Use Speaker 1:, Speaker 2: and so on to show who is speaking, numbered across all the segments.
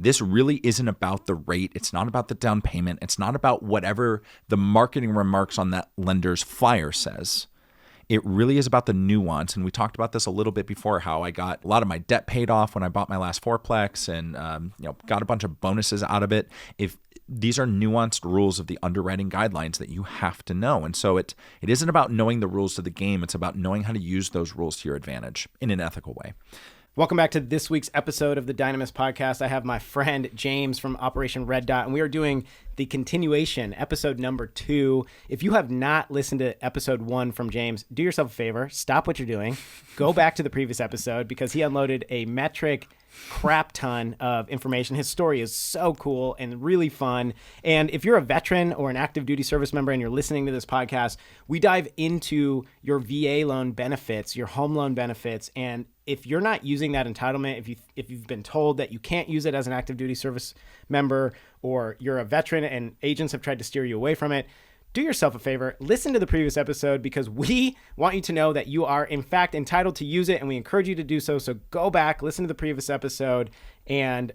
Speaker 1: This really isn't about the rate. It's not about the down payment. It's not about whatever the marketing remarks on that lender's flyer says. It really is about the nuance. And we talked about this a little bit before, how I got a lot of my debt paid off when I bought my last fourplex and got a bunch of bonuses out of it. If these are nuanced rules of the underwriting guidelines that you have to know. And so it isn't about knowing the rules to the game. It's about knowing how to use those rules to your advantage in an ethical way.
Speaker 2: Welcome back to this week's episode of the Dynamis Podcast. I have my friend James from Operation Red Dot, and we are doing the continuation, episode number 2. If you have not listened to episode 1 from James, do yourself a favor, stop what you're doing, go back to the previous episode because he unloaded a metric crap ton of information. His story is so cool and really fun. And if you're a veteran or an active duty service member and you're listening to this podcast, we dive into your VA loan benefits, your home loan benefits, and if you're not using that entitlement, if you've been told that you can't use it as an active duty service member, or you're a veteran and agents have tried to steer you away from it, do yourself a favor, listen to the previous episode because we want you to know that you are in fact entitled to use it, and we encourage you to do so. So go back, listen to the previous episode, and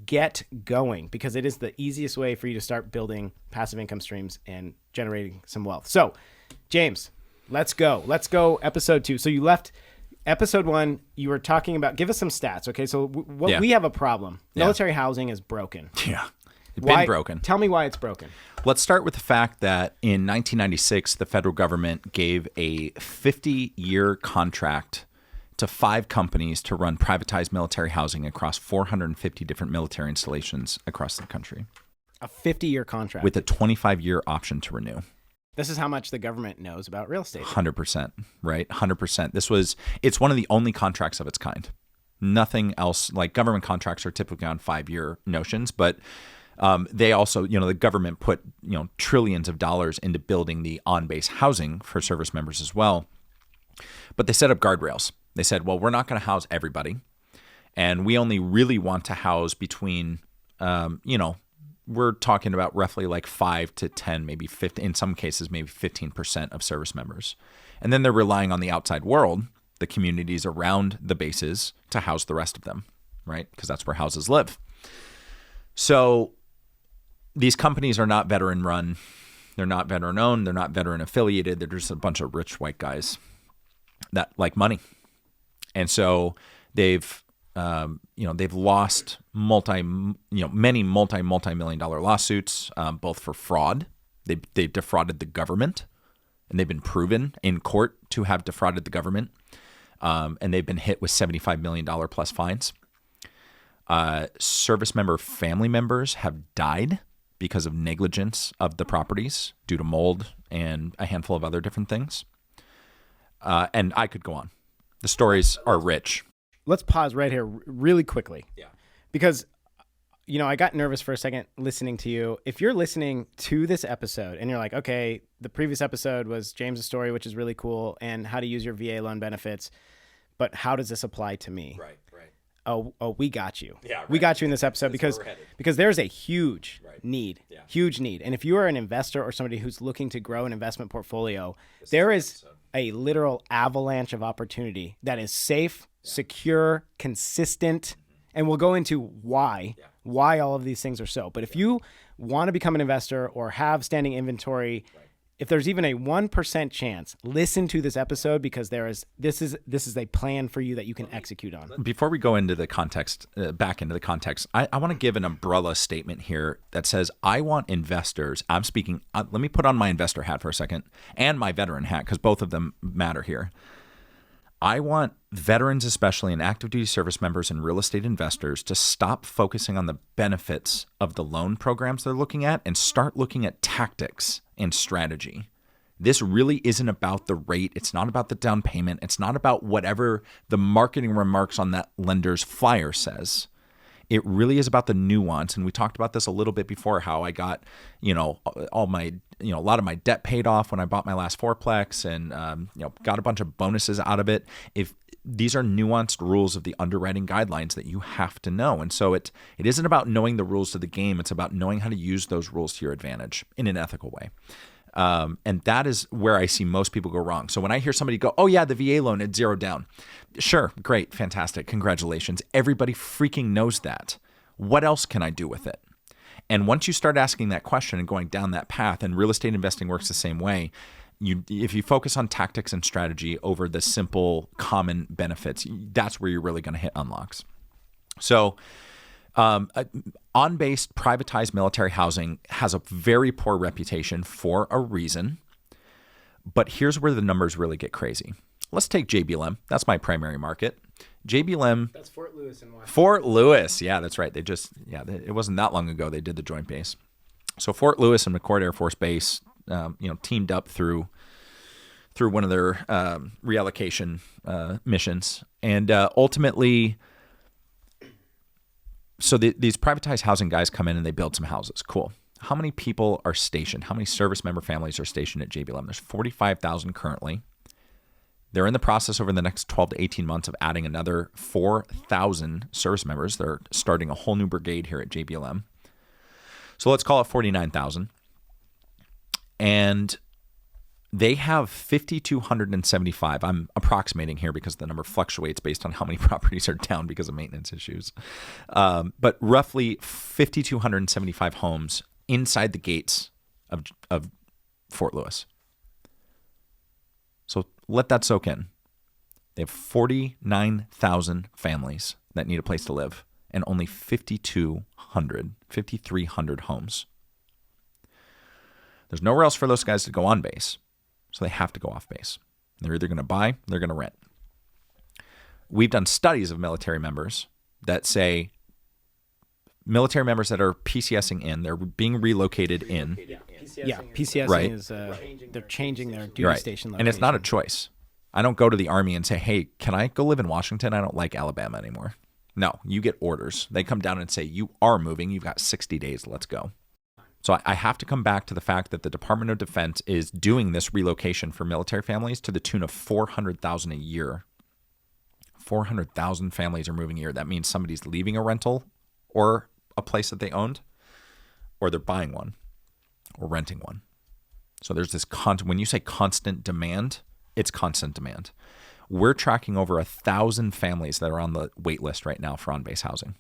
Speaker 2: get going because it is the easiest way for you to start building passive income streams and generating some wealth. So, James, let's go. Let's go episode 2. So you left episode 1, you were talking about, give us some stats, okay? So we have a problem. Military housing is broken.
Speaker 1: Yeah. It's been broken.
Speaker 2: Tell me why it's broken.
Speaker 1: Let's start with the fact that in 1996, the federal government gave a 50-year contract to 5 companies to run privatized military housing across 450 different military installations across the country.
Speaker 2: A 50-year contract.
Speaker 1: With a 25-year option to renew.
Speaker 2: This is how much the government knows about real estate.
Speaker 1: 100%, right? 100%. It's one of the only contracts of its kind. Nothing else, like government contracts are typically on 5-year notions, but they also, the government put, trillions of dollars into building the on-base housing for service members as well. But they set up guardrails. They said, well, we're not going to house everybody. And we only really want to house between, we're talking about roughly like 5 to 10, maybe 50, in some cases, maybe 15% of service members. And then they're relying on the outside world, the communities around the bases, to house the rest of them, right? Because that's where houses live. So these companies are not veteran run. They're not veteran owned. They're not veteran affiliated. They're just a bunch of rich white guys that like money. And so they've lost many multi-million dollar lawsuits, both for fraud. They defrauded the government, and they've been proven in court to have defrauded the government. And they've been hit with $75 million plus fines. Service member family members have died because of negligence of the properties due to mold and a handful of other different things. And I could go on. The stories are rich.
Speaker 2: Let's pause right here really quickly. Yeah. Because, I got nervous for a second listening to you. If you're listening to this episode and you're like, okay, the previous episode was James' story, which is really cool, and how to use your VA loan benefits, but how does this apply to me? Right. Oh, we got you. Yeah, right. We got you in this episode because there's a huge need. And if you are an investor or somebody who's looking to grow an investment portfolio, there is a literal avalanche of opportunity that is safe, secure, consistent, and we'll go into why all of these things are so. But if you want to become an investor or have standing inventory, if there's even a 1% chance, listen to this episode because this is a plan for you that you can execute on.
Speaker 1: Before we go into the context, back into the context, I want to give an umbrella statement here that says I want investors. I'm speaking. Let me put on my investor hat for a second and my veteran hat because both of them matter here. I want veterans, especially and active duty service members and real estate investors, to stop focusing on the benefits of the loan programs they're looking at and start looking at tactics and strategy. This really isn't about the rate. It's not about the down payment. It's not about whatever the marketing remarks on that lender's flyer says. It really is about the nuance. And we talked about this a little bit before, how I got, a lot of my debt paid off when I bought my last fourplex and, got a bunch of bonuses out of it. If these are nuanced rules of the underwriting guidelines that you have to know. And so it isn't about knowing the rules to the game. It's about knowing how to use those rules to your advantage in an ethical way. And that is where I see most people go wrong. So when I hear somebody go, oh yeah, the VA loan at 0 down. Sure. Great. Fantastic. Congratulations. Everybody freaking knows that. What else can I do with it? And once you start asking that question and going down that path, and real estate investing works the same way, if you focus on tactics and strategy over the simple common benefits, that's where you're really going to hit unlocks. So on-base privatized military housing has a very poor reputation for a reason. But here's where the numbers really get crazy. Let's take JBLM. That's my primary market. JBLM.
Speaker 2: That's Fort Lewis in Washington.
Speaker 1: Fort Lewis. Yeah, that's right. It wasn't that long ago they did the joint base. So Fort Lewis and McChord Air Force Base, teamed up through one of their reallocation missions. And ultimately, so these privatized housing guys come in and they build some houses. Cool. How many people are stationed? How many service member families are stationed at JBLM? There's 45,000 currently. They're in the process over the next 12 to 18 months of adding another 4,000 service members. They're starting a whole new brigade here at JBLM. So let's call it 49,000. And they have 5,275. I'm approximating here because the number fluctuates based on how many properties are down because of maintenance issues. But roughly 5,275 homes inside the gates of Fort Lewis. So let that soak in. They have 49,000 families that need a place to live and only 5,300 homes. There's nowhere else for those guys to go on base. So they have to go off base. They're either going to buy, they're going to rent. We've done studies of military members that say military members that are PCSing in, they're being relocated in.
Speaker 2: PCSing
Speaker 1: right.
Speaker 2: is they're changing their duty
Speaker 1: right.
Speaker 2: station location.
Speaker 1: And it's not a choice. I don't go to the Army and say, hey, can I go live in Washington? I don't like Alabama anymore. No, you get orders. They come down and say, you are moving. You've got 60 days. Let's go. So I have to come back to the fact that the Department of Defense is doing this relocation for military families to the tune of $400,000 a year. 400,000 families are moving a year. That means somebody's leaving a rental or a place that they owned, or they're buying one or renting one. So there's this when you say constant demand, it's constant demand. We're tracking over 1,000 families that are on the wait list right now for on-base housing.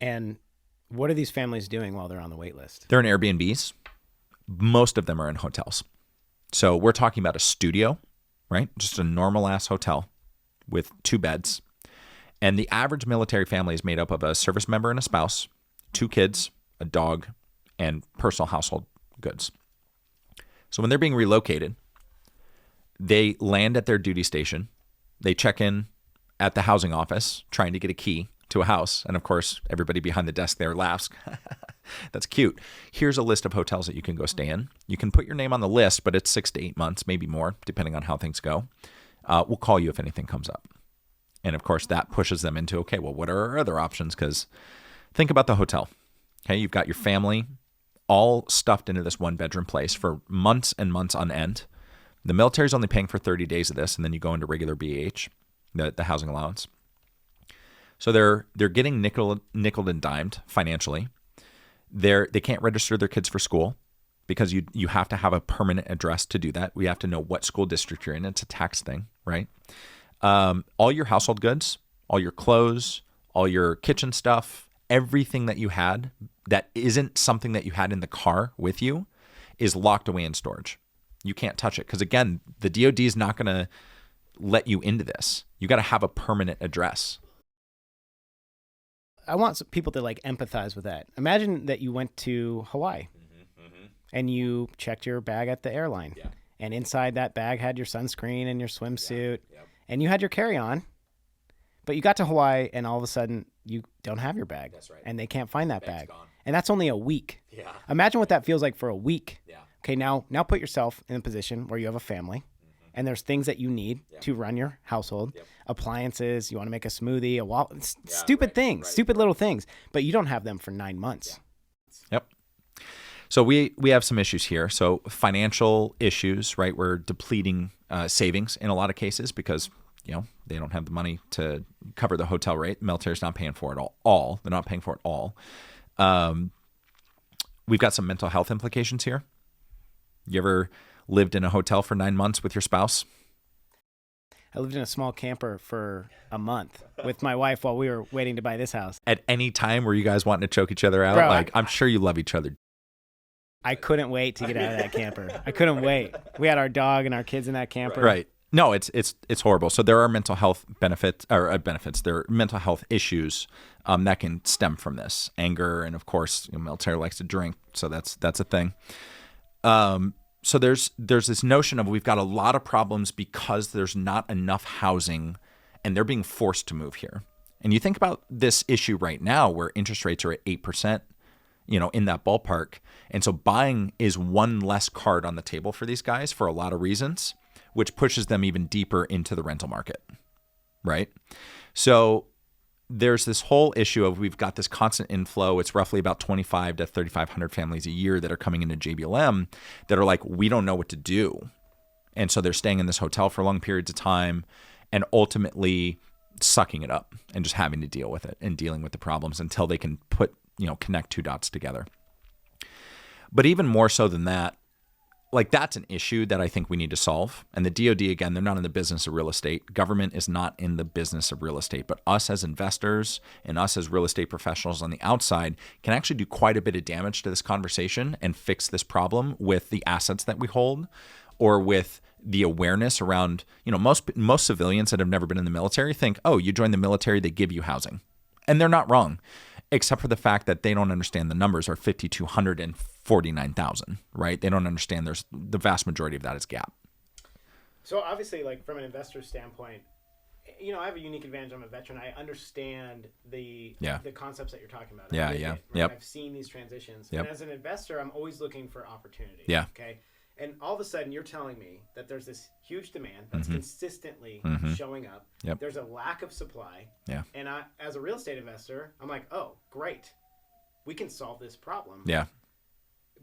Speaker 2: And what are these families doing while they're on the wait list?
Speaker 1: They're in Airbnbs. Most of them are in hotels. So we're talking about a studio, right? Just a normal ass hotel with 2 beds. And the average military family is made up of a service member and a spouse, 2 kids, a dog, and personal household goods. So when they're being relocated, they land at their duty station. They check in at the housing office trying to get a key to a house. And of course, everybody behind the desk there laughs. That's cute. Here's a list of hotels that you can go stay in. You can put your name on the list, but it's 6 to 8 months, maybe more, depending on how things go. We'll call you if anything comes up. And of course, that pushes them into, okay, well, what are our other options? Because think about the hotel. Okay, you've got your family all stuffed into this 1-bedroom place for months and months on end. The military's only paying for 30 days of this, and then you go into regular BAH, the housing allowance. So they're getting nickeled and dimed financially. They can't register their kids for school because you have to have a permanent address to do that. We have to know what school district you're in. It's a tax thing, right? All your household goods, all your clothes, all your kitchen stuff, everything that you had that isn't something that you had in the car with you is locked away in storage. You can't touch it because, again, the DOD is not going to let you into this. You got to have a permanent address.
Speaker 2: I want some people to empathize with that. Imagine that you went to Hawaii and you checked your bag at the airline. Yeah. And inside that bag had your sunscreen and your swimsuit. Yeah. Yep. And you had your carry-on. But you got to Hawaii and all of a sudden you don't have your bag. That's right. And they can't find that bag. Gone. And that's only a week. Yeah. Imagine what that feels like for a week. Yeah. Okay, now put yourself in a position where you have a family and there's things that you need to run your household, appliances, you want to make a smoothie, stupid things, stupid little things, but you don't have them for 9 months.
Speaker 1: Yep. So we have some issues here. So financial issues, right? We're depleting savings in a lot of cases because, they don't have the money to cover the hotel rate. The military's not paying for it all. They're not paying for it all. We've got some mental health implications here. You ever lived in a hotel for 9 months with your spouse?
Speaker 2: I lived in a small camper for a month with my wife while we were waiting to buy this house.
Speaker 1: At any time were you guys wanting to choke each other out?
Speaker 2: Bro,
Speaker 1: like, I'm sure you love each other.
Speaker 2: I couldn't wait to get out of that camper. I couldn't wait. We had our dog and our kids in that camper.
Speaker 1: Right. No, it's horrible. So there are mental health benefits. There are mental health issues that can stem from this. Anger, and of course, military likes to drink, so that's a thing. So there's this notion of we've got a lot of problems because there's not enough housing, and they're being forced to move here. And you think about this issue right now, where interest rates are at 8%. In that ballpark. And so buying is one less card on the table for these guys for a lot of reasons, which pushes them even deeper into the rental market, right? So there's this whole issue of we've got this constant inflow. It's roughly about 25 to 3,500 families a year that are coming into JBLM that are like, we don't know what to do. And so they're staying in this hotel for long periods of time and ultimately sucking it up and just having to deal with it and dealing with the problems until they can connect two dots together. But even more so than that, that's an issue that I think we need to solve. And the DoD, again, they're not in the business of real estate. Government is not in the business of real estate, but us as investors and us as real estate professionals on the outside can actually do quite a bit of damage to this conversation and fix this problem with the assets that we hold, or with the awareness around, most civilians that have never been in the military think, oh, you join the military, they give you housing. And they're not wrong, except for the fact that they don't understand the numbers are 5,200 and 49,000, right? They don't understand there's the vast majority of that is gap.
Speaker 2: So obviously, from an investor standpoint, I have a unique advantage. I'm a veteran. I understand the concepts that you're talking about.
Speaker 1: Yep.
Speaker 2: I've seen these transitions.
Speaker 1: Yep.
Speaker 2: And as an investor, I'm always looking for opportunity.
Speaker 1: Yeah.
Speaker 2: Okay. And all of a sudden, you're telling me that there's this huge demand that's consistently showing up.
Speaker 1: Yep.
Speaker 2: There's a lack of supply.
Speaker 1: Yeah.
Speaker 2: And I, as a real estate investor, I'm like, oh, great. We can solve this problem.
Speaker 1: Yeah.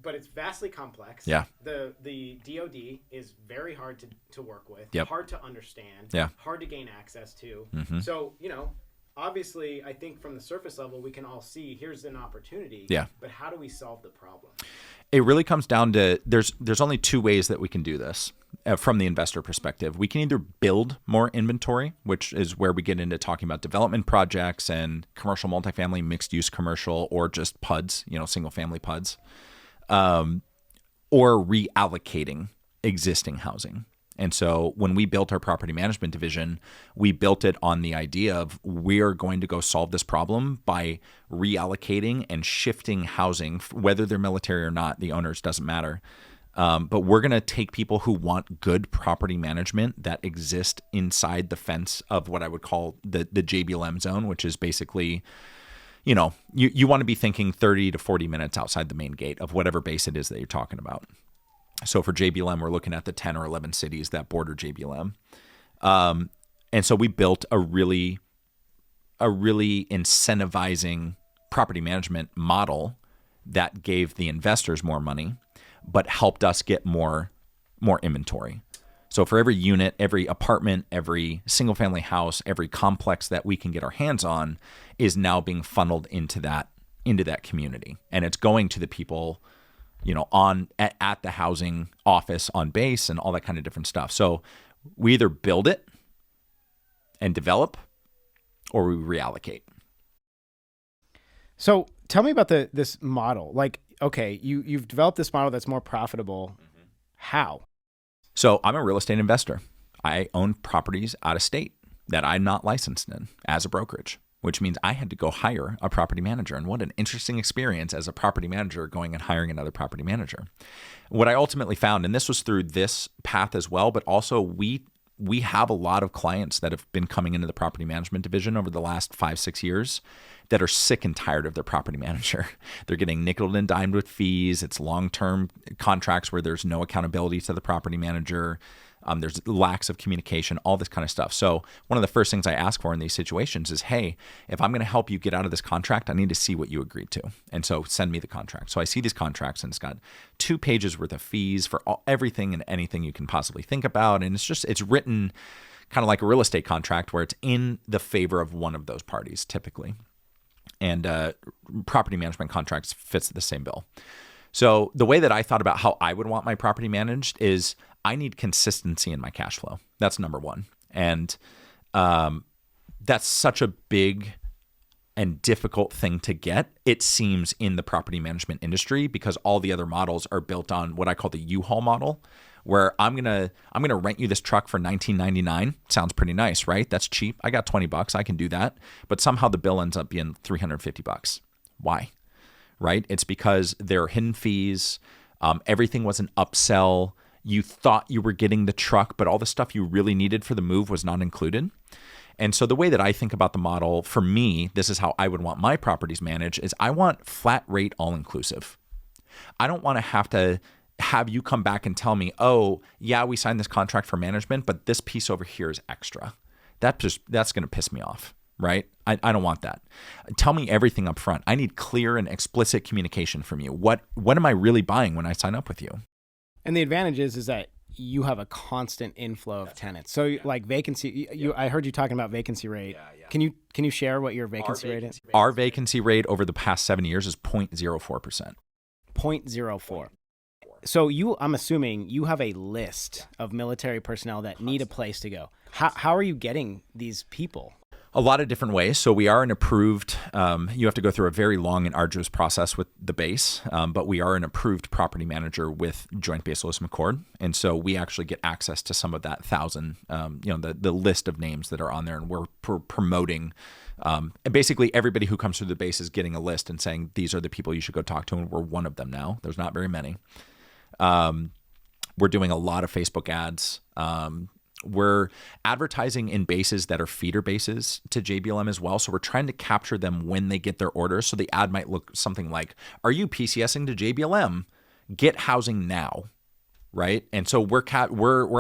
Speaker 2: But it's vastly complex.
Speaker 1: Yeah.
Speaker 2: The DoD is very hard to work with.
Speaker 1: Yep.
Speaker 2: Hard to understand.
Speaker 1: Yeah.
Speaker 2: Hard to gain access to. So, obviously, I think from the surface level, we can all see here's an opportunity.
Speaker 1: Yeah.
Speaker 2: But how do we solve the problem?
Speaker 1: It really comes down to there's only two ways that we can do this from the investor perspective. We can either build more inventory, which is where we get into talking about development projects and commercial multifamily, mixed use commercial, or just PUDs, single family PUDs, or reallocating existing housing. And so when we built our property management division, we built it on the idea of we're going to go solve this problem by reallocating and shifting housing, whether they're military or not, the owners, doesn't matter. But we're going to take people who want good property management that exist inside the fence of what I would call the JBLM zone, which is basically, you want to be thinking 30 to 40 minutes outside the main gate of whatever base it is that you're talking about. So for JBLM, we're looking at the 10 or 11 cities that border JBLM. And so we built a really incentivizing property management model that gave the investors more money, but helped us get more inventory. So for every unit, every apartment, every single family house, every complex that we can get our hands on is now being funneled into that community. And it's going to the people at the housing office on base and all that kind of different stuff. So we either build it and develop, or we reallocate.
Speaker 2: So tell me about this model. Okay, you've developed this model that's more profitable. How?
Speaker 1: So I'm a real estate investor. I own properties out of state that I'm not licensed in as a brokerage, which means I had to go hire a property manager. And what an interesting experience as a property manager going and hiring another property manager. What I ultimately found, and this was through this path as well, but also we have a lot of clients that have been coming into the property management division over the last 5-6 years that are sick and tired of their property manager. They're getting nickeled and dimed with fees. It's long-term contracts where there's no accountability to the property manager. There's lacks of communication, all this kind of stuff. So one of the first things I ask for in these situations is, hey, if I'm going to help you get out of this contract, I need to see what you agreed to. And so send me the contract. So I see these contracts and it's got 2 pages worth of fees for everything and anything you can possibly think about. And it's written kind of like a real estate contract where it's in the favor of one of those parties typically. And property management contracts fits the same bill. So the way that I thought about how I would want my property managed is I need consistency in my cash flow. That's number one. And that's such a big and difficult thing to get, it seems, in the property management industry, because all the other models are built on what I call the U-Haul model, where I'm gonna rent you this truck for $19.99. Sounds pretty nice, right? That's cheap. I got $20. I can do that. But somehow the bill ends up being $350. Why? Right? It's because there are hidden fees. Everything was an upsell. You thought you were getting the truck, but all the stuff you really needed for the move was not included. And so the way that I think about the model, for me, this is how I would want my properties managed, is I want flat rate all-inclusive. I don't want to have you come back and tell me, oh, yeah, we signed this contract for management, but this piece over here is extra. That's going to piss me off, right? I don't want that. Tell me everything up front. I need clear and explicit communication from you. What am I really buying when I sign up with you?
Speaker 2: And the advantage is that you have a constant inflow of tenants. So like vacancy, I heard you talking about vacancy rate. Can you share what your vacancy rate is?
Speaker 1: Our vacancy rate over the past 7 years is 0.04%.
Speaker 2: 0.04. So I'm assuming you have a list of military personnel that need a place to go. How are you getting these people?
Speaker 1: A lot of different ways. So we are an approved, you have to go through a very long and arduous process with the base, but we are an approved property manager with Joint Base Lewis McChord. And so we actually get access to some of that 1,000, the list of names that are on there. And we're promoting, and basically everybody who comes through the base is getting a list and saying, these are the people you should go talk to. And we're one of them now. There's not very many. We're doing a lot of Facebook ads. We're advertising in bases that are feeder bases to JBLM as well. So we're trying to capture them when they get their orders. So the ad might look something like, are you PCSing to JBLM? Get housing now, right? And so we're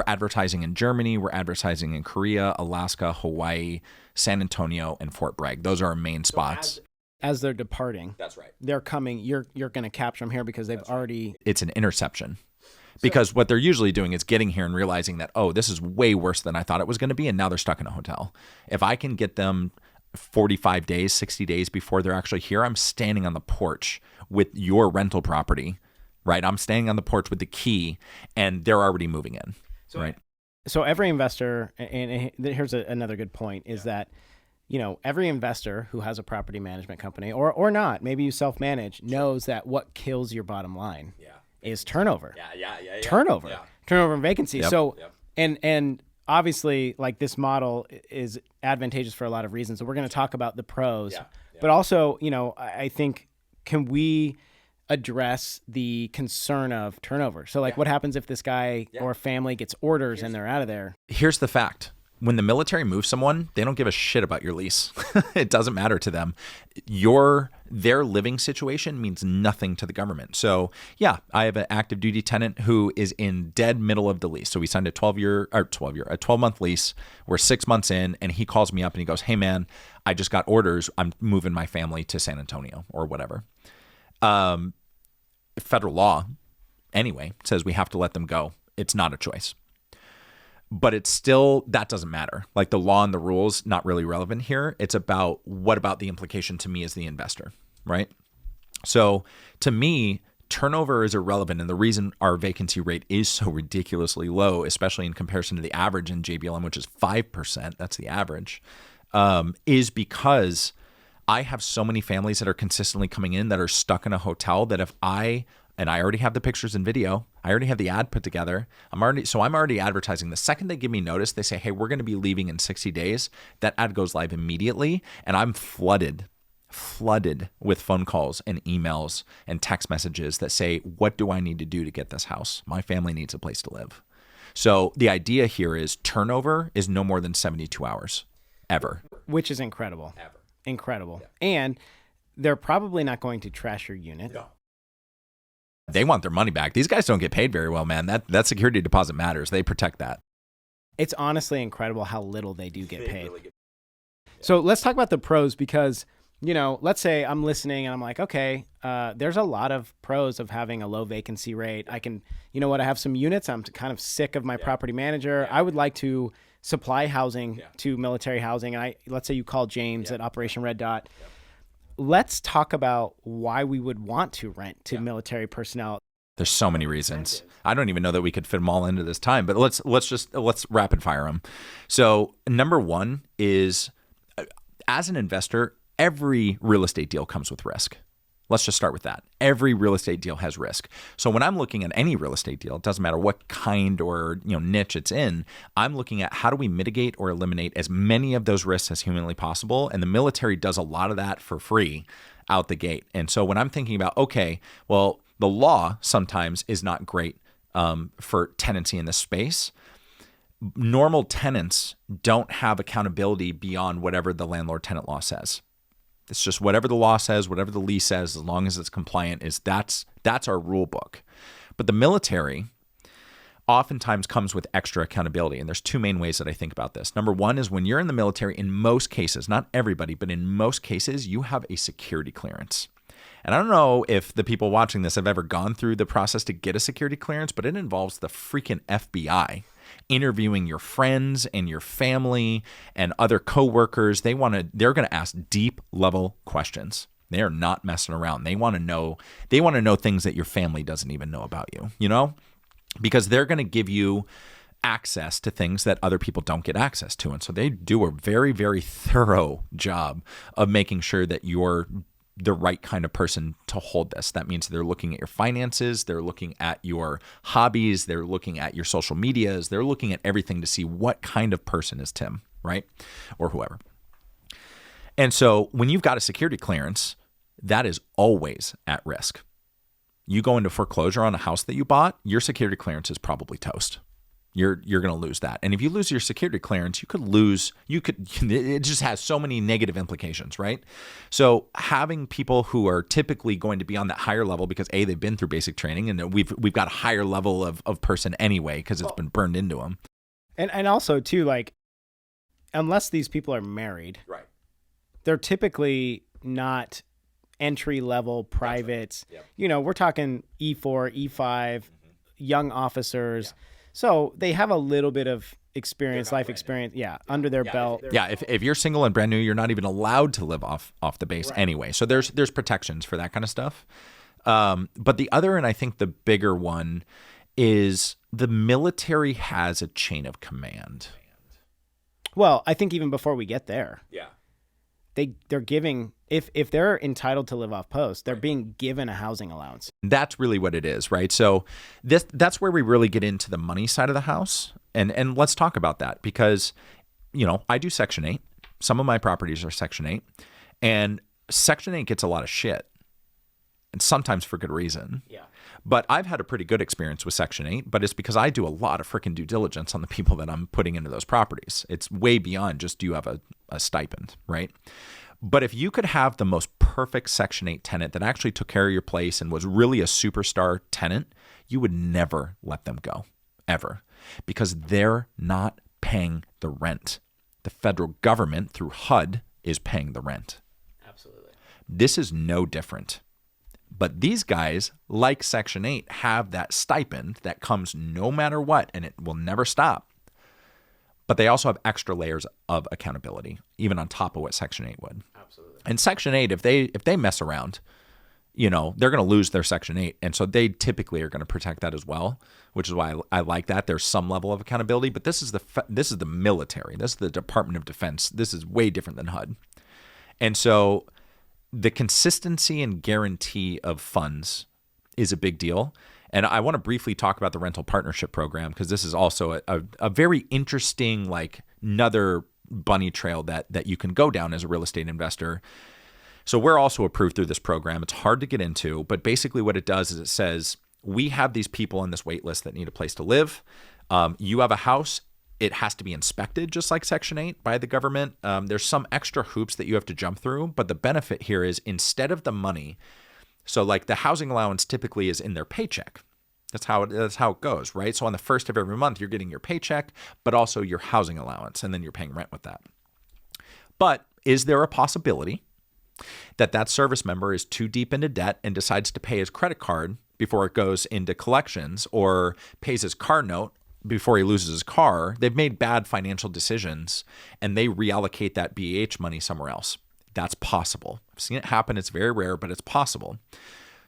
Speaker 1: advertising in Germany. We're advertising in Korea, Alaska, Hawaii, San Antonio, and Fort Bragg. Those are our main spots.
Speaker 2: As they're departing.
Speaker 1: That's right.
Speaker 2: They're coming. You're going to capture them here because they've already...
Speaker 1: It's an interception. Because what they're usually doing is getting here and realizing that, oh, this is way worse than I thought it was going to be, and now they're stuck in a hotel. If I can get them 45 days, 60 days before they're actually here, I'm standing on the porch with your rental property, right? I'm standing on the porch with the key, and they're already moving in, right?
Speaker 2: So every investor, and here's another good point, is that every investor who has a property management company, or not, maybe you self-manage, knows that what kills your bottom line is turnover. Turnover and vacancy. So, and obviously, like, this model is advantageous for a lot of reasons. So we're going to talk about the pros, but also, I think, can we address the concern of turnover? So like, what happens if this guy or family gets orders and they're out of there?
Speaker 1: Here's the fact. When the military moves someone, they don't give a shit about your lease. It doesn't matter to them. Their living situation means nothing to the government. So yeah, I have an active duty tenant who is in dead middle of the lease. So we signed a 12-month lease. We're 6 months in, and he calls me up and he goes, "Hey man, I just got orders. I'm moving my family to San Antonio," or whatever. Federal law, anyway, says we have to let them go. It's not a choice. But it's still, that doesn't matter. Like, the law and the rules, not really relevant here. It's about, what about the implication to me as the investor, right? So to me, turnover is irrelevant. And the reason our vacancy rate is so ridiculously low, especially in comparison to the average in JBLM, which is 5%, that's the average, is because I have so many families that are consistently coming in that are stuck in a hotel that if I already have the pictures and video, I already have the ad put together. I'm already advertising. The second they give me notice, they say, "Hey, we're going to be leaving in 60 days." That ad goes live immediately, and I'm flooded with phone calls and emails and text messages that say, "What do I need to do to get this house? My family needs a place to live." So the idea here is turnover is no more than 72 hours ever.
Speaker 2: Which is incredible. Incredible. Yeah. And they're probably not going to trash your unit.
Speaker 1: No. They want their money back. These guys don't get paid very well, man. That security deposit matters. They protect that.
Speaker 2: It's honestly incredible how little they do get paid. Really So let's talk about the pros, because, let's say I'm listening and I'm like, okay, there's a lot of pros of having a low vacancy rate. I can, I have some units. I'm kind of sick of my property manager. I would like to supply housing to military housing. And let's say you call James at Operation Red Dot. Let's talk about why we would want to rent to military personnel.
Speaker 1: There's so many reasons. I don't even know that we could fit them all into this time, but let's rapid fire them. So number one is, as an investor, every real estate deal comes with risk. Let's just start with that. Every real estate deal has risk. So when I'm looking at any real estate deal, it doesn't matter what kind or niche it's in, I'm looking at how do we mitigate or eliminate as many of those risks as humanly possible. And the military does a lot of that for free out the gate. And so when I'm thinking about, okay, well, the law sometimes is not great for tenancy in this space. Normal tenants don't have accountability beyond whatever the landlord-tenant law says. It's just whatever the law says, whatever the lease says, as long as it's compliant, that's our rule book. But the military oftentimes comes with extra accountability. And there's two main ways that I think about this. Number one is when you're in the military, in most cases, not everybody, but in most cases, you have a security clearance. And I don't know if the people watching this have ever gone through the process to get a security clearance, but it involves the freaking FBI interviewing your friends and your family and other coworkers. They're going to ask deep level questions. They are not messing around. They want to know things that your family doesn't even know about you, because they're going to give you access to things that other people don't get access to. And so they do a very, very thorough job of making sure that you're the right kind of person to hold this. That means they're looking at your finances, they're looking at your hobbies, they're looking at your social medias, they're looking at everything to see what kind of person is Tim, right? Or whoever. And so when you've got a security clearance, that is always at risk. You go into foreclosure on a house that you bought, your security clearance is probably toast. You're going to lose that. And if you lose your security clearance, it just has so many negative implications, right? So having people who are typically going to be on that higher level because they've been through basic training and we've got a higher level of person anyway, because it's been burned into them. And
Speaker 2: also too, like, unless these people are married,
Speaker 1: right,
Speaker 2: they're typically not entry level privates. Right. Yep. We're talking E4, E5, young officers. Yeah. So they have a little bit of experience, life experience, under their belt.
Speaker 1: If you're single and brand new, you're not even allowed to live off the base anyway. So there's protections for that kind of stuff. But the other, and I think the bigger one, is the military has a chain of command.
Speaker 2: Well, I think even before we get there, they're giving, if they're entitled to live off post, they're being given a housing allowance.
Speaker 1: That's really what it is, right? So that's where we really get into the money side of the house. And let's talk about that because, I do Section 8. Some of my properties are Section 8. And Section 8 gets a lot of shit. And sometimes for good reason.
Speaker 2: Yeah.
Speaker 1: But I've had a pretty good experience with Section 8, but it's because I do a lot of freaking due diligence on the people that I'm putting into those properties. It's way beyond just do you have a stipend, right? But if you could have the most perfect Section 8 tenant that actually took care of your place and was really a superstar tenant, you would never let them go, ever, because they're not paying the rent. The federal government, through HUD, is paying the rent.
Speaker 2: Absolutely.
Speaker 1: This is no different. But these guys, like Section 8, have that stipend that comes no matter what, and it will never stop. But they also have extra layers of accountability, even on top of what Section 8 would.
Speaker 2: Absolutely.
Speaker 1: And Section 8, if they mess around, they're going to lose their Section 8. And so they typically are going to protect that as well, which is why I like that. There's some level of accountability, but this is the military. This is the Department of Defense. This is way different than HUD. And so the consistency and guarantee of funds is a big deal. And I want to briefly talk about the rental partnership program because this is also a very interesting, like, another bunny trail that you can go down as a real estate investor. So we're also approved through this program. It's hard to get into, but basically what it does is it says, we have these people on this wait list that need a place to live. You have a house. It has to be inspected just like Section 8 by the government. There's some extra hoops that you have to jump through, but the benefit here is instead of the money, so like the housing allowance typically is in their paycheck. That's how it goes, right? So on the first of every month, you're getting your paycheck, but also your housing allowance, and then you're paying rent with that. But is there a possibility that service member is too deep into debt and decides to pay his credit card before it goes into collections, or pays his car note before he loses his car? They've made bad financial decisions and they reallocate that BH money somewhere else. That's possible. I've seen it happen. It's very rare, but it's possible.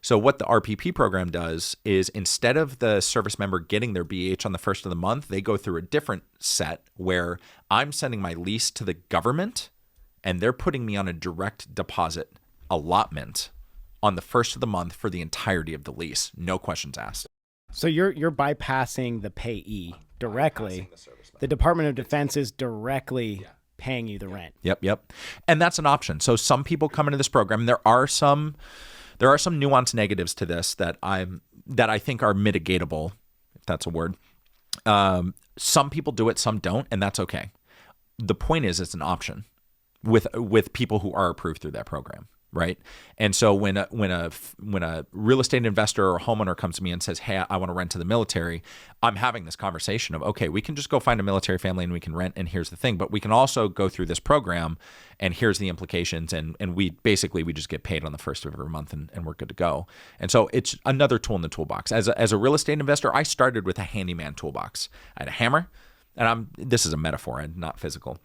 Speaker 1: So what the RPP program does is instead of the service member getting their BH on the first of the month, they go through a different set where I'm sending my lease to the government and they're putting me on a direct deposit allotment on the first of the month for the entirety of the lease. No questions asked.
Speaker 2: So you're bypassing the payee directly. The Department of Defense is directly paying you the rent.
Speaker 1: Yep. And that's an option. So some people come into this program. There are some nuanced negatives to this that I think are mitigatable, if that's a word. Some people do it, some don't, and that's okay. The point is, it's an option with people who are approved through that program, right? And so when a real estate investor or homeowner comes to me and says, "Hey, I want to rent to the military," I'm having this conversation of, okay, we can just go find a military family and we can rent, and here's the thing, but we can also go through this program, and here's the implications, and we just get paid on the first of every month, and we're good to go. And so it's another tool in the toolbox. As a real estate investor, I started with a handyman toolbox. I had a hammer, and this is a metaphor and not physical,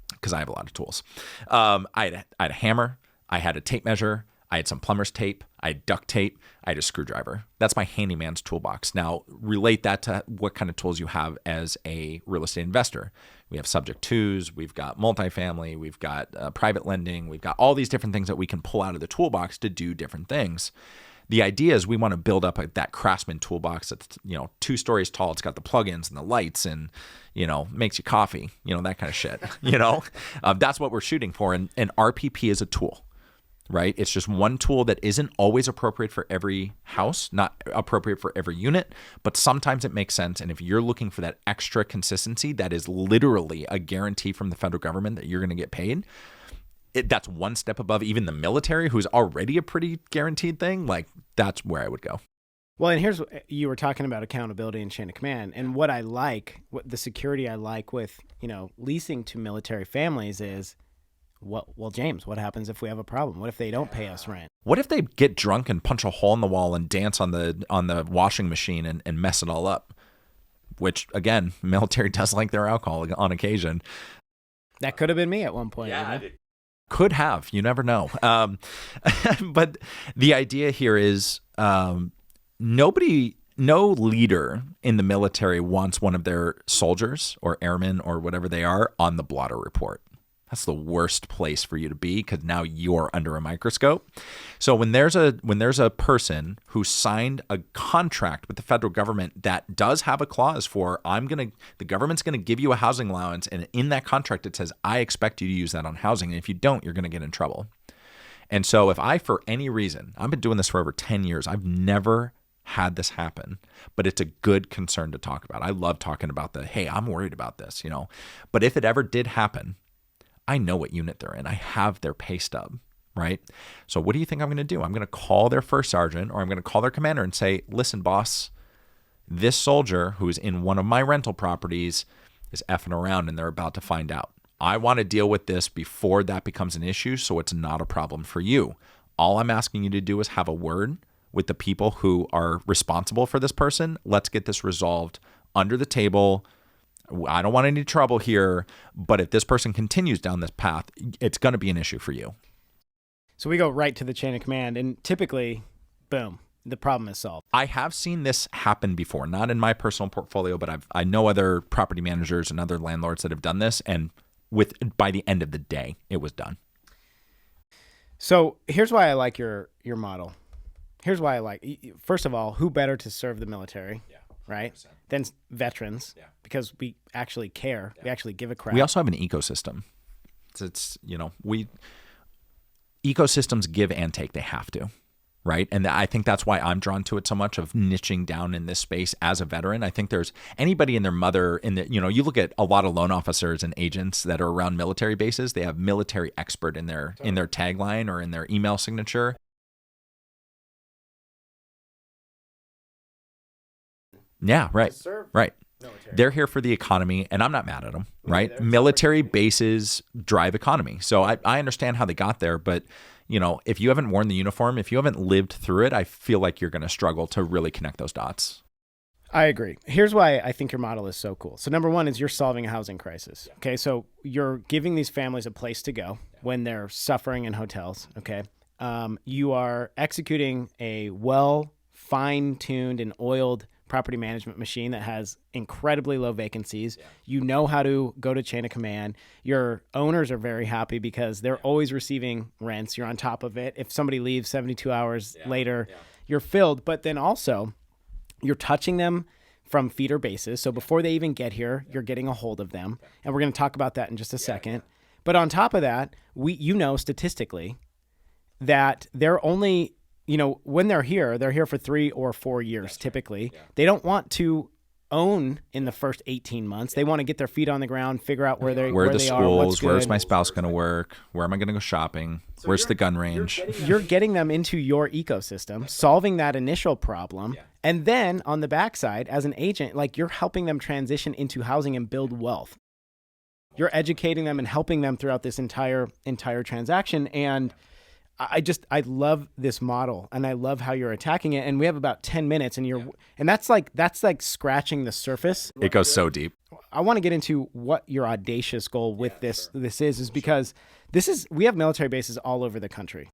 Speaker 1: because I have a lot of tools. I had a hammer, I had a tape measure, I had some plumber's tape, I had duct tape, I had a screwdriver. That's my handyman's toolbox. Now, relate that to what kind of tools you have as a real estate investor. We have subject twos, we've got multifamily, we've got private lending, we've got all these different things that we can pull out of the toolbox to do different things. The idea is we want to build up that Craftsman toolbox that's 2 stories tall. It's got the plugins and the lights and makes you coffee, that kind of shit. That's what we're shooting for. And RPP is a tool, right? It's just one tool that isn't always appropriate for every house, not appropriate for every unit, but sometimes it makes sense. And if you're looking for that extra consistency, that is literally a guarantee from the federal government that you're going to get paid. That's one step above even the military, who's already a pretty guaranteed thing. Like, that's where I would go.
Speaker 2: Well, and here's what you were talking about: accountability and chain of command. And what the security I like with, leasing to military families is, well, James, what happens if we have a problem? What if they don't pay us rent?
Speaker 1: What if they get drunk and punch a hole in the wall and dance on the washing machine and mess it all up? Which, again, military does like their alcohol on occasion.
Speaker 2: That could have been me at one point.
Speaker 1: Yeah, could have. You never know. But the idea here is no leader in the military wants one of their soldiers or airmen or whatever they are on the blotter report. That's the worst place for you to be, because now you're under a microscope. So when there's a person who signed a contract with the federal government that does have a clause for the government's gonna give you a housing allowance, and in that contract it says, I expect you to use that on housing, and if you don't, you're gonna get in trouble. And so if I, for any reason, I've been doing this for over 10 years, I've never had this happen, but it's a good concern to talk about. I love talking about hey, I'm worried about this, But if it ever did happen, I know what unit they're in. I have their pay stub, right? So what do you think I'm going to do? I'm going to call their first sergeant, or I'm going to call their commander and say, listen, boss, this soldier who's in one of my rental properties is effing around and they're about to find out. I want to deal with this before that becomes an issue, so it's not a problem for you. All I'm asking you to do is have a word with the people who are responsible for this person. Let's get this resolved under the table. I don't want any trouble here, but if this person continues down this path, it's going to be an issue for you.
Speaker 2: So we go right to the chain of command, and typically, boom, the problem is solved.
Speaker 1: I have seen this happen before, not in my personal portfolio, but I know other property managers and other landlords that have done this, and by the end of the day, it was done.
Speaker 2: So here's why I like your model. Here's why I like, first of all, who better to serve the military? Yeah. Right? 100%. Then veterans, because we actually care. Yeah. We actually give a crap.
Speaker 1: We also have an ecosystem. Ecosystems give and take. They have to, right? And I think that's why I'm drawn to it so much, of niching down in this space as a veteran. I think there's anybody and their mother you look at a lot of loan officers and agents that are around military bases. They have military expert in their tagline or in their email signature. Yeah, right. Right. Military. They're here for the economy, and I'm not mad at them, right? Military bases drive economy. So I understand how they got there, but if you haven't worn the uniform, if you haven't lived through it, I feel like you're going to struggle to really connect those dots.
Speaker 2: I agree. Here's why I think your model is so cool. So number one is you're solving a housing crisis. Okay. So you're giving these families a place to go when they're suffering in hotels. Okay. you are executing a well fine-tuned and oiled property management machine that has incredibly low vacancies. You know how to go to chain of command. Your owners are very happy because they're always receiving rents. You're on top of it. If somebody leaves 72 hours later, you're filled. But then also, you're touching them from feeder bases. So before they even get here, you're getting a hold of them. And we're going to talk about that in just a second. But on top of that, statistically that they're only, when they're here for 3 or 4 years typically. They don't want to own in the first 18 months. They want to get their feet on the ground, figure out where they are, what's good.
Speaker 1: Where's my spouse going to work? Where am I going to go shopping? Where's the gun range?
Speaker 2: You're getting them into your ecosystem, solving that initial problem. And then on the backside, as an agent, like you're helping them transition into housing and build wealth. You're educating them and helping them throughout this entire transaction. And I love this model, and I love how you're attacking it. And we have about 10 minutes, and that's like scratching the surface.
Speaker 1: It goes so deep.
Speaker 2: I want to get into what your audacious goal with this is because we have military bases all over the country.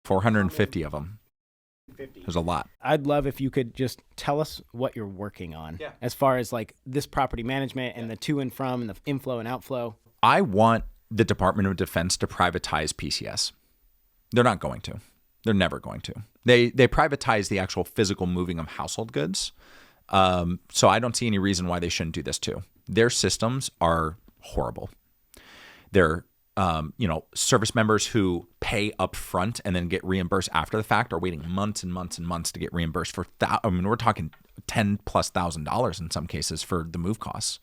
Speaker 1: 450 of them. There's a lot.
Speaker 2: I'd love if you could just tell us what you're working on as far as like this property management and the to and from and the inflow and outflow.
Speaker 1: I want the Department of Defense to privatize PCS. They're not going to. They're never going to. They privatize the actual physical moving of household goods. So I don't see any reason why they shouldn't do this too. Their systems are horrible. They're service members who pay up front and then get reimbursed after the fact are waiting months and months and months to get reimbursed for we're talking $10,000+ in some cases for the move costs.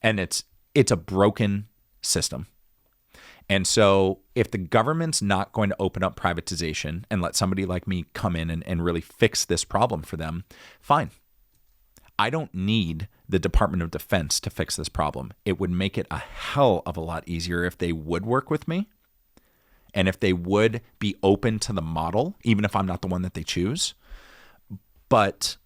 Speaker 1: And it's a broken system. And so if the government's not going to open up privatization and let somebody like me come in and really fix this problem for them, fine. I don't need the Department of Defense to fix this problem. It would make it a hell of a lot easier if they would work with me and if they would be open to the model, even if I'm not the one that they choose. But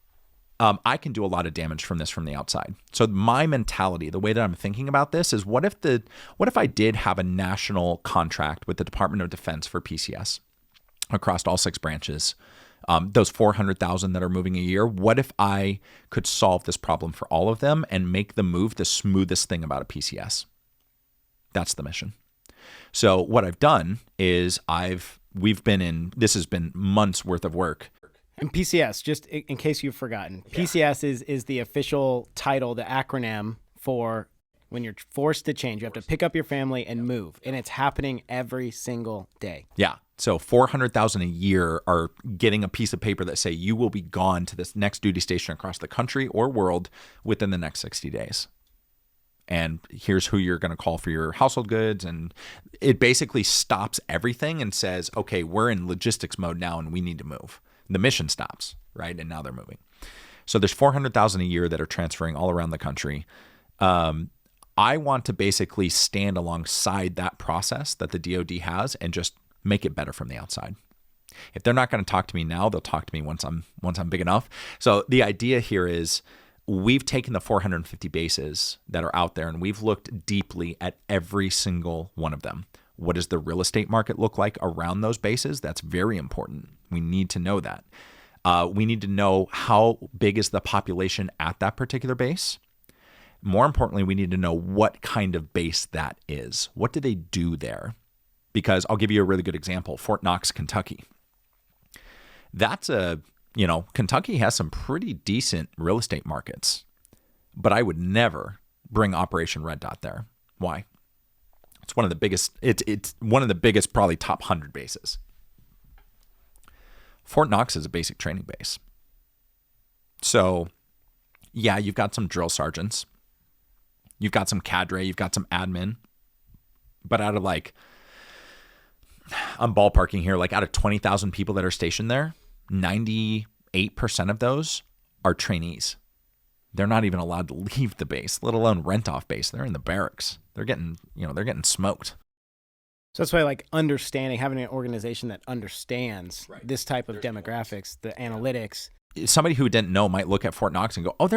Speaker 1: I can do a lot of damage from the outside. So my mentality, the way that I'm thinking about this is what if I did have a national contract with the Department of Defense for PCS across all 6 branches, those 400,000 that are moving a year, what if I could solve this problem for all of them and make the move the smoothest thing about a PCS? That's the mission. So what I've done is this has been months worth of work.
Speaker 2: And PCS, just in case you've forgotten, PCS is the official title, the acronym for when you're forced to change. You have to pick up your family and move, and it's happening every single day.
Speaker 1: Yeah. So 400,000 a year are getting a piece of paper that say you will be gone to this next duty station across the country or world within the next 60 days. And here's who you're going to call for your household goods. And it basically stops everything and says, okay, we're in logistics mode now and we need to move. The mission stops, right? And now they're moving. So there's 400,000 a year that are transferring all around the country. I want to basically stand alongside that process that the DoD has and just make it better from the outside. If they're not going to talk to me now, they'll talk to me once I'm big enough. So the idea here is we've taken the 450 bases that are out there and we've looked deeply at every single one of them. What does the real estate market look like around those bases? That's very important. We need to know that. We need to know how big is the population at that particular base. More importantly, we need to know what kind of base that is. What do they do there? Because I'll give you a really good example. Fort Knox, Kentucky. Kentucky has some pretty decent real estate markets, but I would never bring Operation Red Dot there. Why? It's one of the biggest, it's one of the biggest, probably top 100 bases. Fort Knox is a basic training base. So, yeah, you've got some drill sergeants. You've got some cadre. You've got some admin. But out of I'm ballparking here, out of 20,000 people that are stationed there, 98% of those are trainees. They're not even allowed to leave the base, let alone rent off base. They're in the barracks. They're getting smoked.
Speaker 2: So that's why understanding, having an organization that understands this type of demographics, the analytics.
Speaker 1: Somebody who didn't know might look at Fort Knox and go, oh,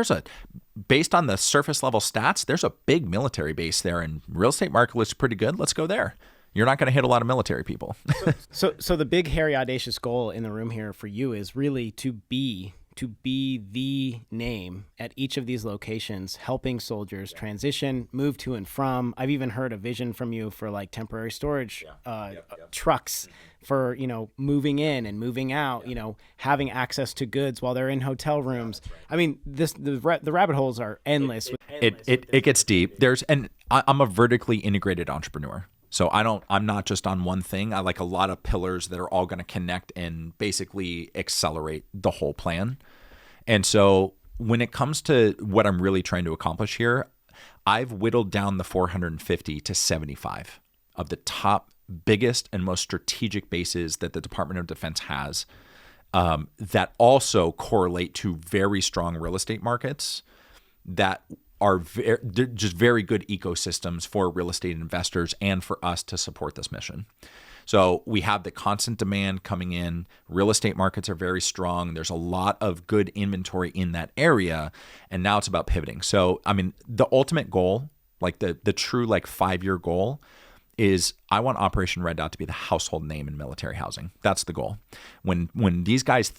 Speaker 1: based on the surface level stats, there's a big military base there and real estate market looks pretty good. Let's go there. you're not going to hit a lot of military people.
Speaker 2: So the big, hairy, audacious goal in the room here for you is really to be the name at each of these locations, helping soldiers transition, move to and from. I've even heard a vision from you for like temporary storage trucks for, moving in and moving out, having access to goods while they're in hotel rooms. I mean, the rabbit holes are endless.
Speaker 1: It gets deep. I'm a vertically integrated entrepreneur. So I'm not just on one thing. I like a lot of pillars that are all going to connect and basically accelerate the whole plan. And so when it comes to what I'm really trying to accomplish here, I've whittled down the 450 to 75 of the top biggest and most strategic bases that the Department of Defense has, that also correlate to very strong real estate markets that are just very good ecosystems for real estate investors and for us to support this mission. So we have the constant demand coming in. Real estate markets are very strong. There's a lot of good inventory in that area. And now it's about pivoting. So, I mean, the ultimate goal, like the true 5-year goal, is I want Operation Red Dot to be the household name in military housing. That's the goal. When these guys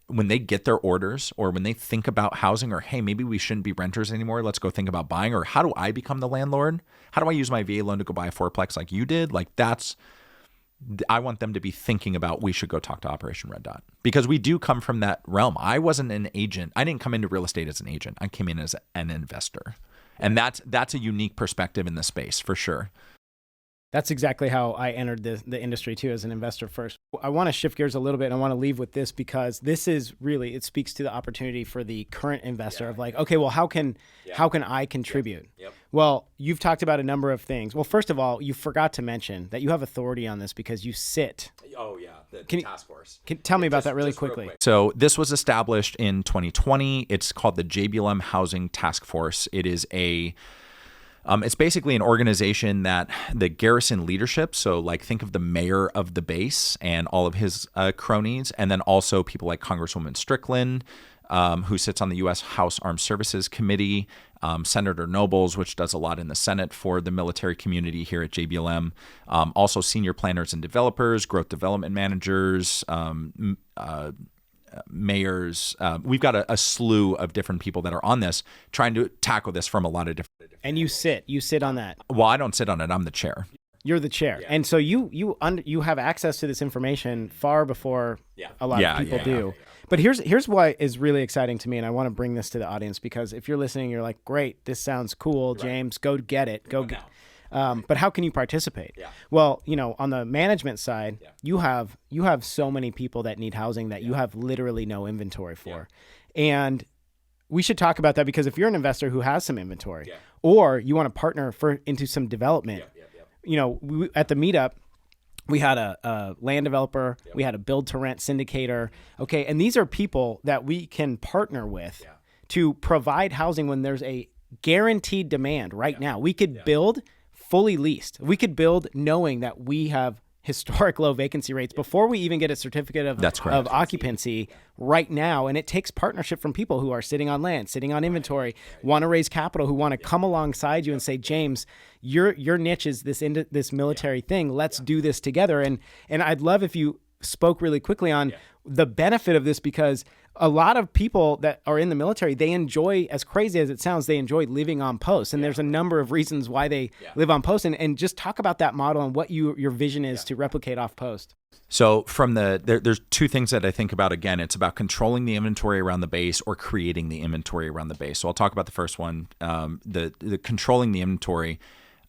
Speaker 1: when they get their orders, or when they think about housing, or hey, maybe we shouldn't be renters anymore, let's go think about buying, or how do I become the landlord? How do I use my VA loan to go buy a fourplex like you did? I want them to be thinking about, we should go talk to Operation Red Dot, because we do come from that realm. I wasn't an agent. I didn't come into real estate as an agent. I came in as an investor. And that's a unique perspective in the space for sure.
Speaker 2: That's exactly how I entered the industry too, as an investor first. I want to shift gears a little bit, and I want to leave with this, because this is really, it speaks to the opportunity for the current investor of okay, well, how can I contribute? Yep. Well, you've talked about a number of things. Well, first of all, you forgot to mention that you have authority on this because you sit.
Speaker 1: Oh yeah, the task force.
Speaker 2: Tell me about that really quickly.
Speaker 1: So this was established in 2020. It's called the JBLM Housing Task Force. It is it's basically an organization that the garrison leadership, so think of the mayor of the base and all of his cronies, and then also people like Congresswoman Strickland, who sits on the U.S. House Armed Services Committee, Senator Nobles, which does a lot in the Senate for the military community here at JBLM, also senior planners and developers, growth development managers, mayors. We've got a slew of different people that are on this, trying to tackle this from a lot of different.
Speaker 2: And you sit on that.
Speaker 1: Well, I don't sit on it. I'm the chair.
Speaker 2: You're the chair. Yeah. And so you have access to this information far before a lot of people do. Yeah. But here's what is really exciting to me, and I want to bring this to the audience, because if you're listening, you're like, great, this sounds cool, James, go get it. But how can you participate? Yeah. Well, on the management side, you have so many people that need housing that you have literally no inventory for. Yeah. And we should talk about that, because if you're an investor who has some inventory, or you want to partner into some development, at the meetup, we had a land developer, we had a build to rent syndicator. Okay. And these are people that we can partner with to provide housing when there's a guaranteed demand right now. We could build fully leased. We could build knowing that we have historic low vacancy rates before we even get a certificate of occupancy right now. And it takes partnership from people who are sitting on land, sitting on inventory, want to raise capital, who want to come alongside you and say, James, your niche is this military thing. Let's do this together. And I'd love if you spoke really quickly on the benefit of this, because a lot of people that are in the military, they enjoy, as crazy as it sounds, they enjoy living on post. And there's a number of reasons why they live on post. And just talk about that model and what your vision is to replicate off post.
Speaker 1: So there's two things that I think about. Again, it's about controlling the inventory around the base or creating the inventory around the base. So I'll talk about the first one, the controlling the inventory.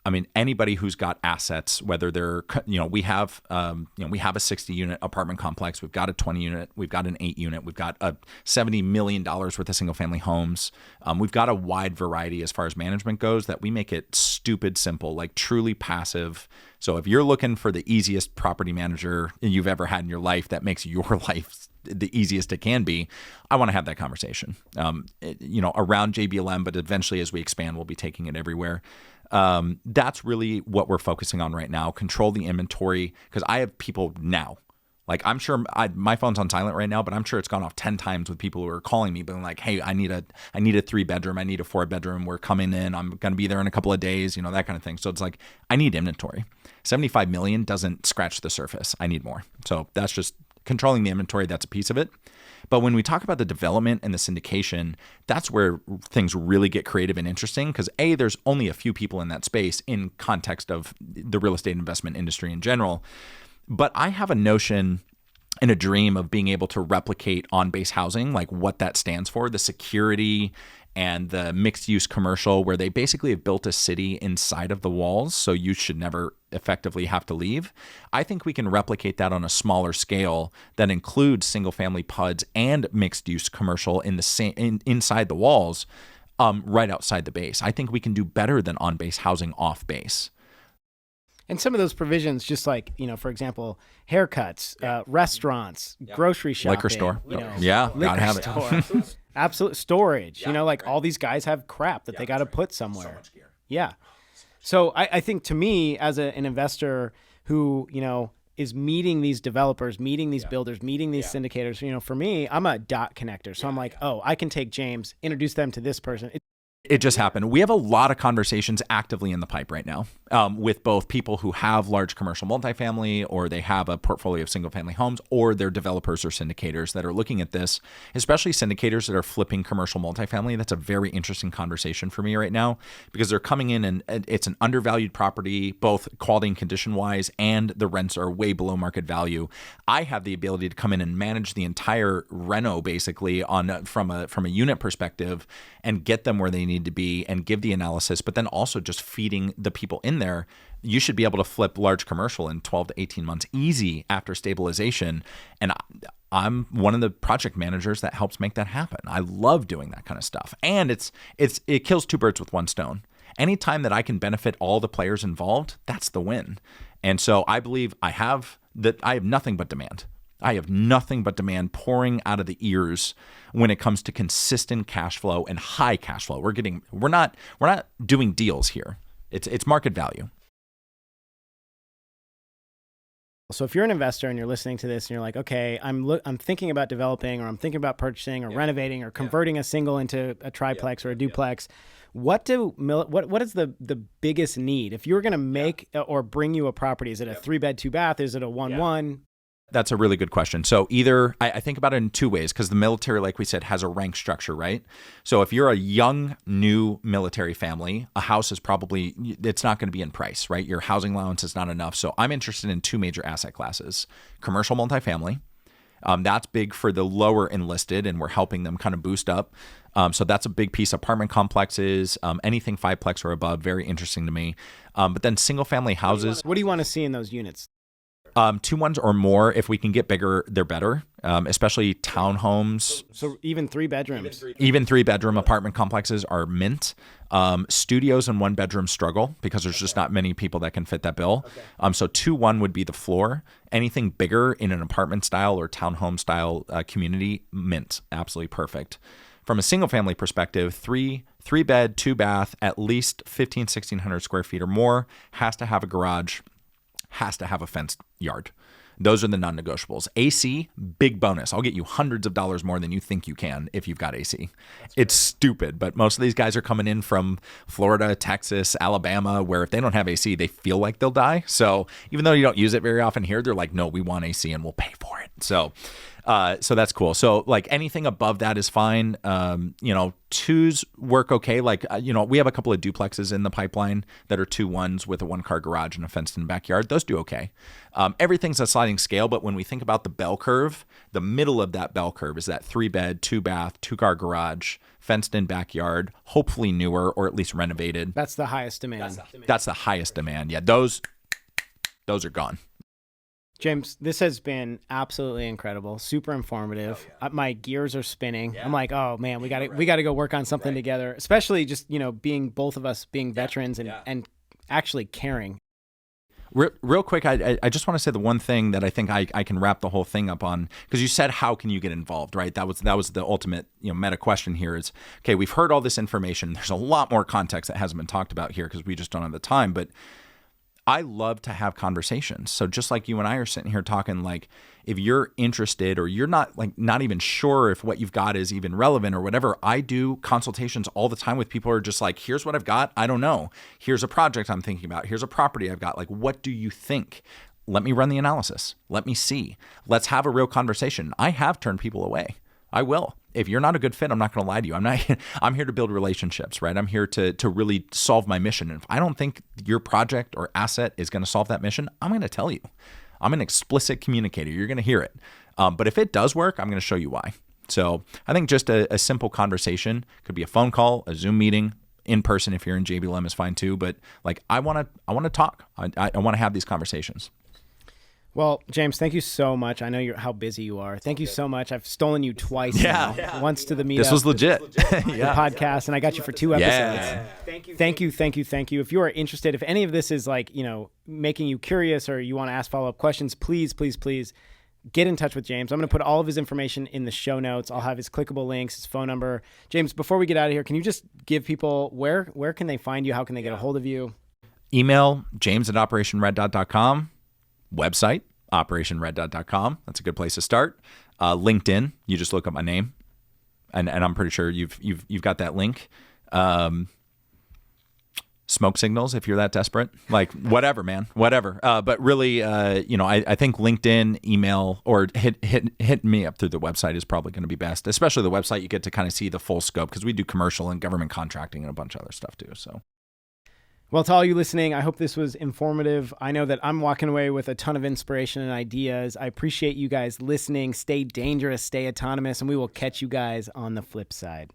Speaker 1: I mean, anybody who's got assets, whether they're, we have a 60-unit apartment complex, we've got a 20-unit, we've got an 8-unit, we've got a $70 million worth of single-family homes. We've got a wide variety as far as management goes that we make it stupid simple, truly passive. So if you're looking for the easiest property manager you've ever had in your life that makes your life the easiest it can be, I want to have that conversation, around JBLM, but eventually as we expand, we'll be taking it everywhere. That's really what we're focusing on right now. Control the inventory, because I have people now Like I'm sure my phone's on silent right now, but I'm sure it's gone off 10 times with people who are calling me being like, hey, I need a 3-bedroom. I need a 4-bedroom. We're coming in. I'm going to be there in a couple of days, that kind of thing. So it's like, I need inventory. 75 million doesn't scratch the surface. I need more. So that's just controlling the inventory. That's a piece of it. But when we talk about the development and the syndication, that's where things really get creative and interesting because A, there's only a few people in that space in context of the real estate investment industry in general. But I have a notion and a dream of being able to replicate on-base housing, like what that stands for, the security and the mixed-use commercial, where they basically have built a city inside of the walls, so you should never effectively have to leave. I think we can replicate that on a smaller scale that includes single-family PUDs and mixed-use commercial in the same inside the walls, right outside the base. I think we can do better than on-base housing off-base.
Speaker 2: And some of those provisions, just like, for example, haircuts, restaurants, grocery shopping.
Speaker 1: Liquor store.
Speaker 2: Liquor
Speaker 1: gotta have it.
Speaker 2: Absolute storage. All these guys have crap that they got to put somewhere. So much gear. Yeah. So I think to me, as an investor who, is meeting these developers, meeting these builders, meeting these syndicators, for me, I'm a dot connector. So I'm like, oh, I can take James, introduce them to this person.
Speaker 1: It just happened. We have a lot of conversations actively in the pipe right now with both people who have large commercial multifamily or they have a portfolio of single family homes or they're developers or syndicators that are looking at this, especially syndicators that are flipping commercial multifamily. That's a very interesting conversation for me right now because they're coming in and it's an undervalued property, both quality and condition wise, and the rents are way below market value. I have the ability to come in and manage the entire reno basically from a unit perspective and get them where they need to be and give the analysis, but then also just feeding the people in there. You should be able to flip large commercial in 12 to 18 months easy after stabilization. And I'm one of the project managers that helps make that happen. I love doing that kind of stuff. And it kills two birds with one stone. Anytime that I can benefit all the players involved, that's the win. And so I believe I have nothing but demand. I have nothing but demand pouring out of the ears when it comes to consistent cash flow and high cash flow. We're not doing deals here. It's market value.
Speaker 2: So if you're an investor and you're listening to this and you're like, okay, I'm thinking about developing or I'm thinking about purchasing or renovating or converting a single into a triplex or a duplex, what is the biggest need? If you were going to make or bring you a property, is it a 3-bed, 2-bath? Is it a 1-1?
Speaker 1: That's a really good question. So either, I think about it in two ways because the military, like we said, has a rank structure, right? So if you're a young, new military family, a house is probably, it's not going to be in price, right? Your housing allowance is not enough. So I'm interested in two major asset classes: commercial multifamily. That's big for the lower enlisted, and we're helping them kind of boost up. So that's a big piece. Apartment complexes, anything 5-plex or above, very interesting to me. But then single family houses.
Speaker 2: What do you want to see in those units?
Speaker 1: 2-1s or more. If we can get bigger, they're better, especially townhomes.
Speaker 2: So even 3 bedrooms.
Speaker 1: Even 3-bedroom apartment complexes are mint. Studios and 1-bedroom struggle because there's just not many people that can fit that bill. So 2-1 would be the floor. Anything bigger in an apartment style or townhome style community, mint. Absolutely perfect. From a single family perspective, 3-bed, 2-bath, at least 1,500-1,600 square feet or more, has to have a garage, has to have a fenced yard. Those are the non-negotiables. AC, big bonus. I'll get you hundreds of dollars more than you think you can if you've got AC. It's stupid, but most of these guys are coming in from Florida, Texas, Alabama, where if they don't have AC, they feel like they'll die. So even though you don't use it very often here, they're like, no, we want AC and we'll pay for it. So that's cool. So like anything above that is fine. 2s work okay. Like, we have a couple of duplexes in the pipeline that are 2-1s with a 1-car garage and a fenced-in backyard. Those do okay. Everything's a sliding scale, but when we think about the bell curve, the middle of that bell curve is that 3-bed, 2-bath, 2-car garage, fenced-in backyard, hopefully newer or at least renovated.
Speaker 2: That's the highest demand.
Speaker 1: That's the highest demand. Yeah, those are gone.
Speaker 2: James, this has been absolutely incredible, super informative. My gears are spinning. I'm like, oh man, we got to go work on something together, especially just, being both of us being veterans and actually caring.
Speaker 1: Real quick, I just want to say the one thing that I think I can wrap the whole thing up on, because you said, how can you get involved, right? That was the ultimate meta question here is, okay, we've heard all this information. There's a lot more context that hasn't been talked about here because we just don't have the time, but I love to have conversations. So just like you and I are sitting here talking, like if you're interested or you're not even sure if what you've got is even relevant or whatever, I do consultations all the time with people who are just like, here's what I've got. I don't know. Here's a project I'm thinking about. Here's a property I've got. Like, what do you think? Let me run the analysis. Let me see. Let's have a real conversation. I have turned people away. I will. If you're not a good fit, I'm not going to lie to you. I'm here to build relationships, right? I'm here to really solve my mission. And if I don't think your project or asset is going to solve that mission, I'm going to tell you. I'm an explicit communicator. You're going to hear it. But if it does work, I'm going to show you why. So I think just a simple conversation, could be a phone call, a Zoom meeting, in person if you're in JBLM is fine too. But like I want to talk. I want to have these conversations.
Speaker 2: Well, James, thank you so much. I know how busy you are. Thank you so much. I've stolen you twice now. Once to the meetup.
Speaker 1: This was legit.
Speaker 2: The podcast, and I got you for 2 episodes.
Speaker 1: Yeah.
Speaker 2: Thank you. If you are interested, if any of this is like, making you curious or you want to ask follow-up questions, please get in touch with James. I'm going to put all of his information in the show notes. I'll have his clickable links, his phone number. James, before we get out of here, can you just give people where can they find you? How can they get a hold of you?
Speaker 1: Email james@operationreddot.com. Website, operationreddot.com. That's a good place to start. LinkedIn, you just look up my name, and I'm pretty sure you've got that link. Smoke signals if you're that desperate, like whatever, man, whatever. But really, I think LinkedIn, email, or hit me up through the website is probably going to be best. Especially the website, you get to kind of see the full scope because we do commercial and government contracting and a bunch of other stuff too. So.
Speaker 2: Well, to all you listening, I hope this was informative. I know that I'm walking away with a ton of inspiration and ideas. I appreciate you guys listening. Stay dangerous, stay autonomous, and we will catch you guys on the flip side.